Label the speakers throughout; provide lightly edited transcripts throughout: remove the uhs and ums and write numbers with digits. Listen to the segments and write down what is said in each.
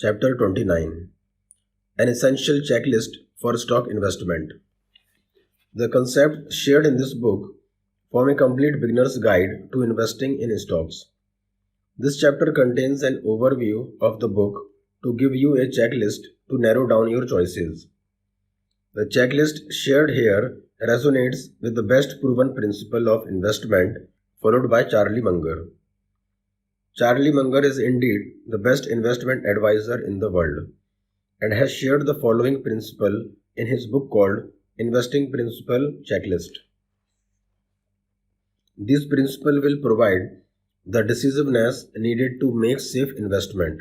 Speaker 1: Chapter 29. An essential checklist for stock investment. The concepts shared in this book form a complete beginner's guide to investing in stocks. This chapter contains an overview of the book to give you a checklist to narrow down your choices. The checklist shared here resonates with the best proven principle of investment followed by Charlie Munger. Charlie Munger is indeed the best investment advisor in the world and has shared the following principle in his book called Investing Principle Checklist. This principle will provide the decisiveness needed to make safe investment.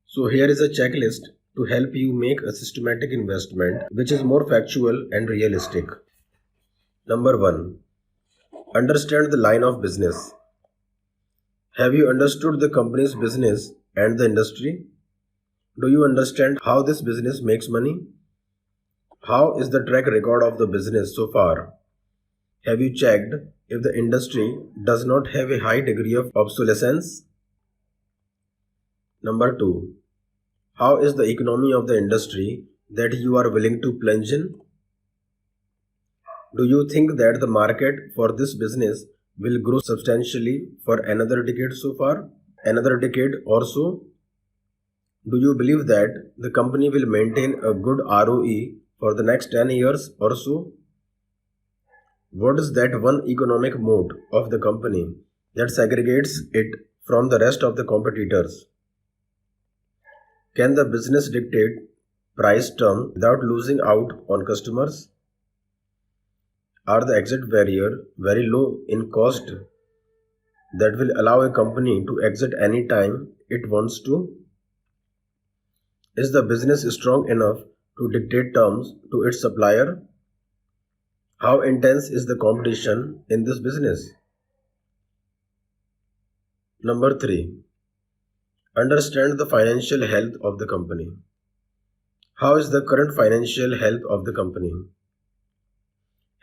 Speaker 1: So here is a checklist to help you make a systematic investment which is more factual and realistic. Number 1. Understand the line of business. Have you understood the company's business and the industry? Do you understand how this business makes money? How is the track record of the business so far? Have you checked if the industry does not have a high degree of obsolescence? Number 2. How is the economy of the industry that you are willing to plunge in? Do you think that the market for this business will grow substantially for another decade or so? Do you believe that the company will maintain a good ROE for the next 10 years or so? What is that one economic moat of the company that segregates it from the rest of the competitors? Can the business dictate price terms without losing out on customers? Are the exit barriers very low in cost that will allow a company to exit any time it wants to? Is the business strong enough to dictate terms to its supplier? How intense is the competition in this business? Number 3. Understand the financial health of the company. How is the current financial health of the company?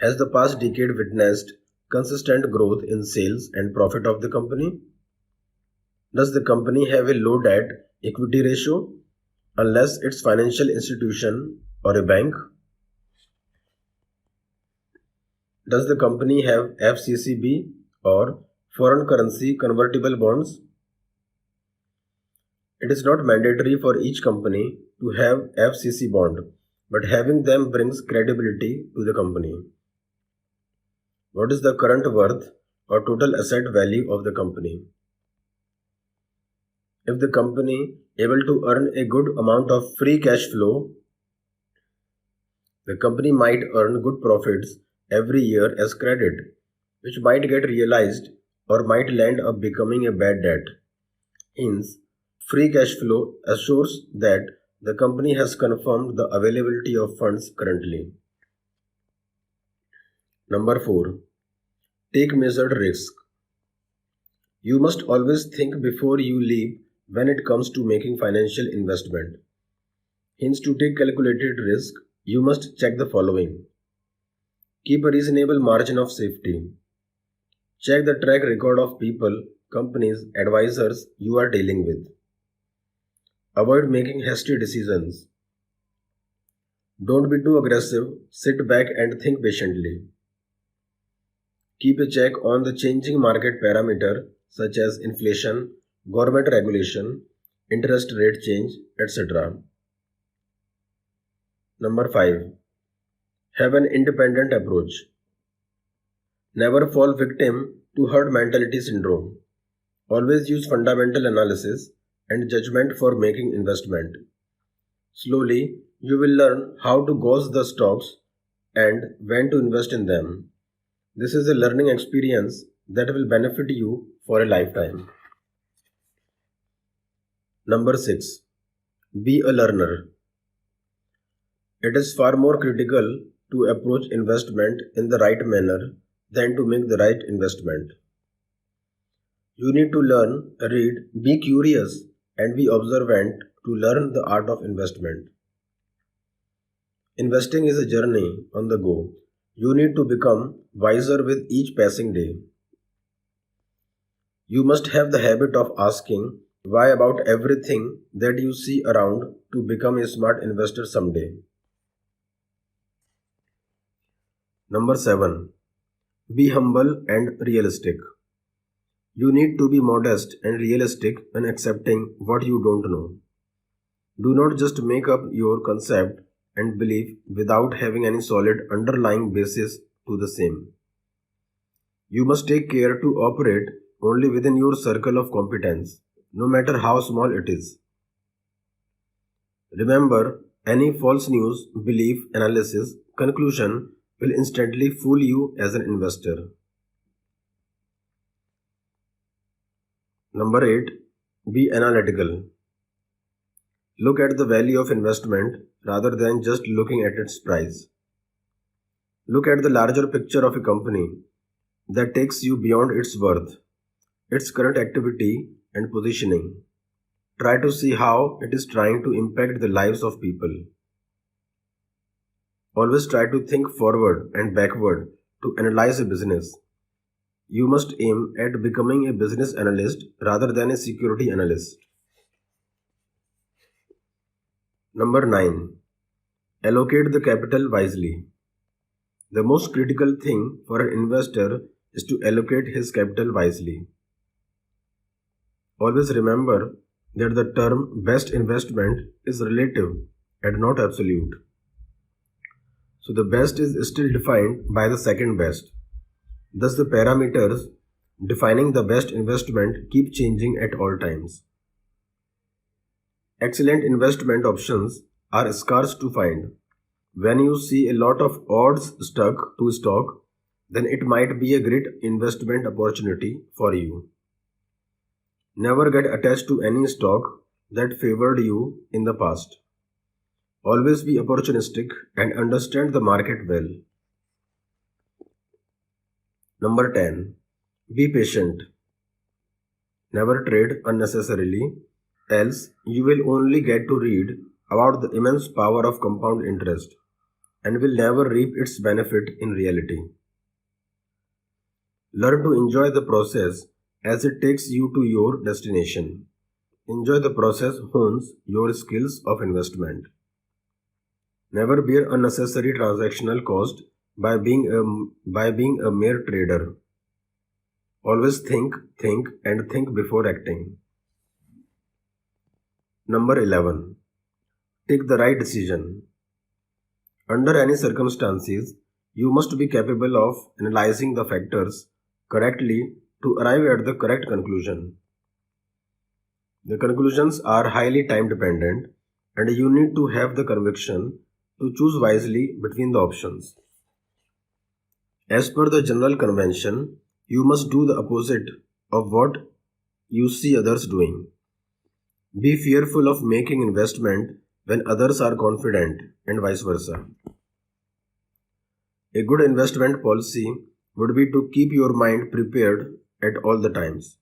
Speaker 1: Has the past decade witnessed consistent growth in sales and profit of the company? Does the company have a low debt equity ratio unless it's financial institution or a bank? Does the company have FCCB or foreign currency convertible bonds? It is not mandatory for each company to have FCC bond, but having them brings credibility to the company. What is the current worth or total asset value of the company? If the company able to earn a good amount of free cash flow, the company might earn good profits every year as credit, which might get realized or might land up becoming a bad debt. Hence, free cash flow assures that the company has confirmed the availability of funds currently. Number 4. Take measured risk. You must always think before you leap when it comes to making financial investment. Hence, to take calculated risk, you must check the following. Keep a reasonable margin of safety. Check the track record of people, companies, advisors you are dealing with. Avoid making hasty decisions. Don't be too aggressive, sit back and think patiently. Keep a check on the changing market parameter such as inflation, government regulation, interest rate change, etc. Number 5. Have an independent approach. Never fall victim to herd mentality syndrome. Always use fundamental analysis and judgment for making investment. Slowly, you will learn how to gauge the stocks and when to invest in them. This is a learning experience that will benefit you for a lifetime. Number 6. Be a learner. It is far more critical to approach investment in the right manner than to make the right investment. You need to learn, read, be curious, and be observant to learn the art of investment. Investing is a journey on the go. You need to become wiser with each passing day. You must have the habit of asking Why about everything that you see around to become a smart investor someday? Number 7. Be humble and realistic. You need to be modest and realistic when accepting what you don't know. Do not just make up your concept and belief without having any solid underlying basis to the same. You must take care to operate only within your circle of competence, no matter how small it is. Remember, any false news, belief, analysis, conclusion will instantly fool you as an investor. Number 8. Be analytical. Look at the value of investment rather than just looking at its price. Look at the larger picture of a company that takes you beyond its worth, its current activity and positioning. Try to see how it is trying to impact the lives of people. Always try to think forward and backward to analyze a business. You must aim at becoming a business analyst rather than a security analyst. Number 9. Allocate the capital wisely. The most critical thing for an investor is to allocate his capital wisely. Always remember that the term best investment is relative and not absolute. So the best is still defined by the second best. Thus the parameters defining the best investment keep changing at all times. Excellent investment options are scarce to find. When you see a lot of odds stuck to a stock, then it might be a great investment opportunity for you. Never get attached to any stock that favored you in the past. Always be opportunistic and understand the market well. Number 10. Be patient. Never trade unnecessarily, else you will only get to read about the immense power of compound interest and will never reap its benefit in reality. Learn to enjoy the process as it takes you to your destination. Enjoy the process hones your skills of investment. Never bear unnecessary transactional cost by being a mere trader. Always think, and think before acting. Number 11. Take the right decision. Under any circumstances, you must be capable of analyzing the factors correctly to arrive at the correct conclusion. The conclusions are highly time dependent, and you need to have the conviction to choose wisely between the options. As per the general convention, you must do the opposite of what you see others doing. Be fearful of making investment when others are confident and vice versa. A good investment policy would be to keep your mind prepared at all the times,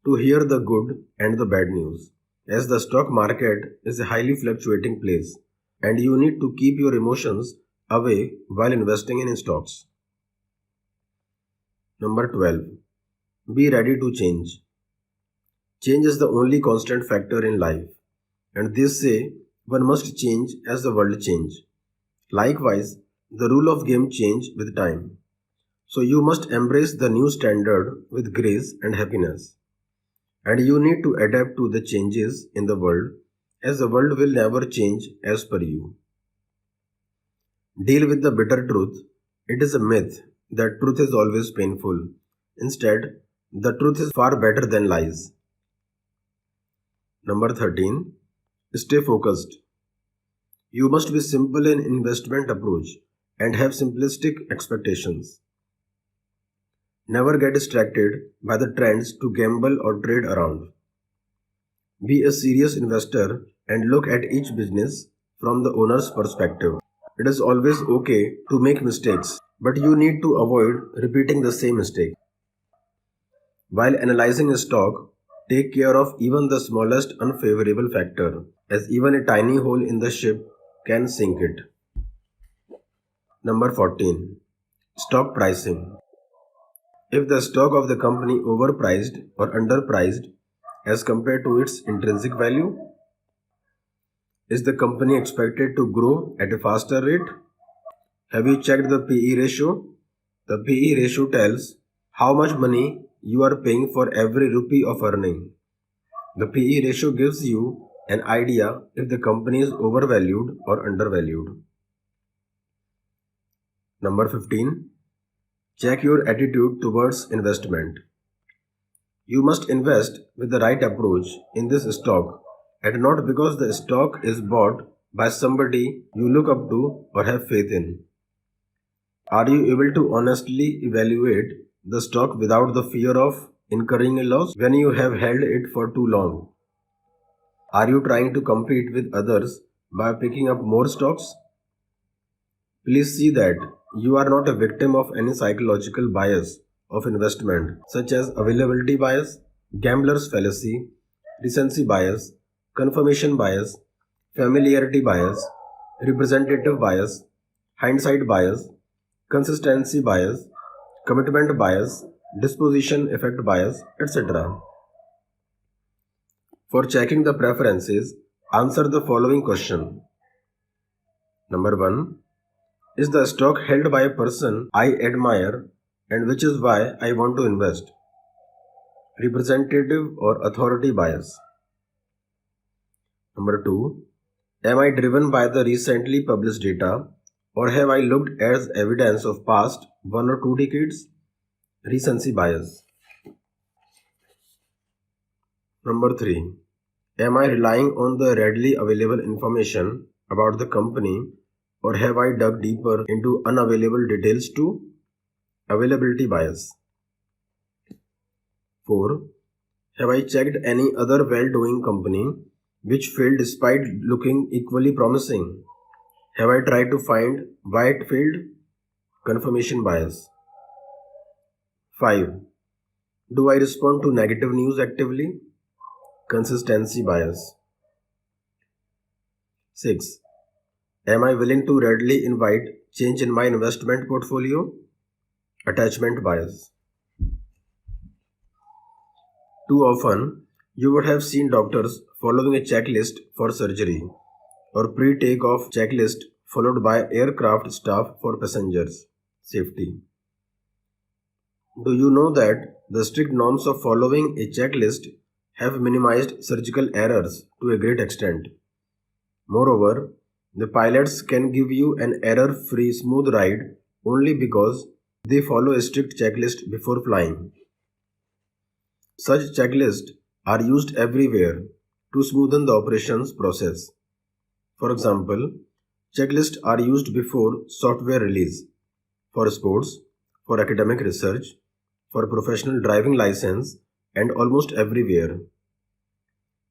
Speaker 1: to hear the good and the bad news, as the stock market is a highly fluctuating place and you need to keep your emotions away while investing in stocks. Number 12. Be ready to change. Change is the only constant factor in life, and they say one must change as the world change. Likewise, the rule of game change with time. So you must embrace the new standard with grace and happiness. And you need to adapt to the changes in the world, as the world will never change as per you. Deal with the bitter truth. It is a myth that truth is always painful. Instead, the truth is far better than lies. Number 13. Stay focused. You must be simple in investment approach and have simplistic expectations. Never get distracted by the trends to gamble or trade around. Be a serious investor and look at each business from the owner's perspective. It is always okay to make mistakes, but you need to avoid repeating the same mistake. While analyzing a stock, take care of even the smallest unfavorable factor, as even a tiny hole in the ship can sink it. Number 14. Stock pricing. If the stock of the company overpriced or underpriced, as compared to its intrinsic value? Is the company expected to grow at a faster rate? Have you checked the PE ratio? The PE ratio tells how much money you are paying for every rupee of earning. The PE ratio gives you an idea if the company is overvalued or undervalued. Number 15. Check your attitude towards investment. You must invest with the right approach in this stock and not because the stock is bought by somebody you look up to or have faith in. Are you able to honestly evaluate the stock without the fear of incurring a loss when you have held it for too long? Are you trying to compete with others by picking up more stocks? Please see that you are not a victim of any psychological bias of investment such as availability bias, gambler's fallacy, recency bias, confirmation bias, familiarity bias, representative bias, hindsight bias, consistency bias, commitment bias, disposition effect bias, etc. For checking the preferences, answer the following question. Number 1. Is the stock held by a person I admire and which is why I want to invest? Representative or authority bias. Number 2. Am I driven by the recently published data or have I looked as evidence of past 1 or 2 decades? Recency bias. Number 3. Am I relying on the readily available information about the company or have I dug deeper into unavailable details too? Availability bias. 4. Have I checked any other well-doing company which failed despite looking equally promising? Have I tried to find why it failed? Confirmation bias. 5. Do I respond to negative news actively? Consistency bias. 6. Am I willing to readily invite change in my investment portfolio? Attachment bias. Too often, you would have seen doctors following a checklist for surgery or pre-takeoff checklist followed by aircraft staff for passengers safety. Do you know that the strict norms of following a checklist have minimized surgical errors to a great extent? Moreover, the pilots can give you an error-free smooth ride only because they follow a strict checklist before flying. Such checklists are used everywhere to smoothen the operations process. For example, checklists are used before software release, for sports, for academic research, for professional driving license, and almost everywhere.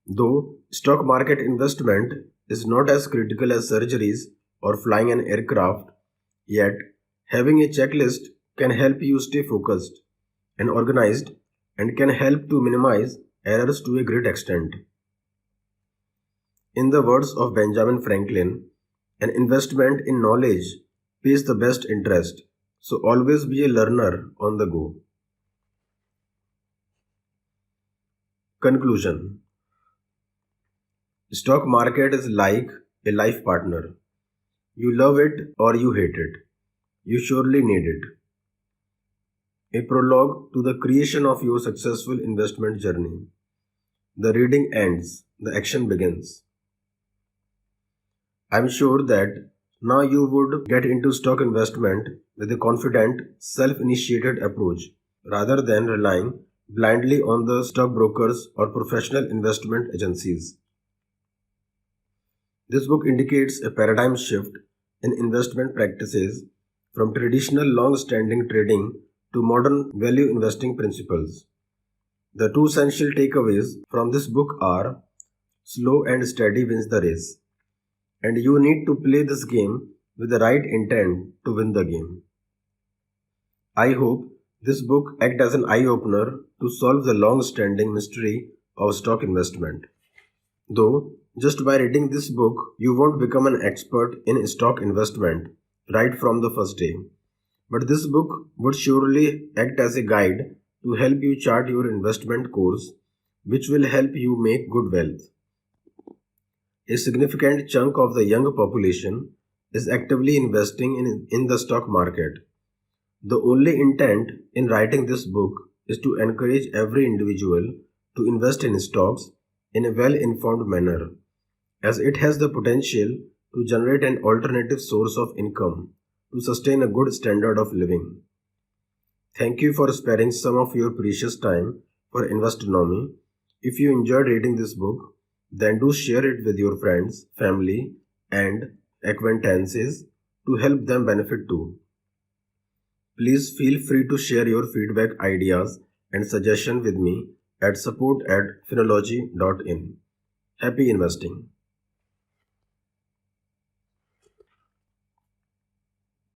Speaker 1: Though stock market investment is not as critical as surgeries or flying an aircraft, yet having a checklist can help you stay focused and organized and can help to minimize errors to a great extent. In the words of Benjamin Franklin, an investment in knowledge pays the best interest, so always be a learner on the go. Conclusion. Stock market is like a life partner. You love it or you hate it. You surely need it. A prologue to the creation of your successful investment journey. The reading ends, the action begins. I am sure that now you would get into stock investment with a confident, self-initiated approach rather than relying blindly on the stockbrokers or professional investment agencies. This book indicates a paradigm shift in investment practices from traditional long-standing trading to modern value investing principles. The two essential takeaways from this book are: slow and steady wins the race, and you need to play this game with the right intent to win the game. I hope this book acts as an eye-opener to solve the long-standing mystery of stock investment. Though, just by reading this book, you won't become an expert in stock investment right from the first day. But this book would surely act as a guide to help you chart your investment course which will help you make good wealth. A significant chunk of the young population is actively investing in the stock market. The only intent in writing this book is to encourage every individual to invest in stocks in a well-informed manner, as it has the potential to generate an alternative source of income to sustain a good standard of living. Thank you for sparing some of your precious time for Investonomy. If you enjoyed reading this book, then do share it with your friends, family, and acquaintances to help them benefit too. Please feel free to share your feedback, ideas, and suggestions with me at support@phinology.in. Happy investing!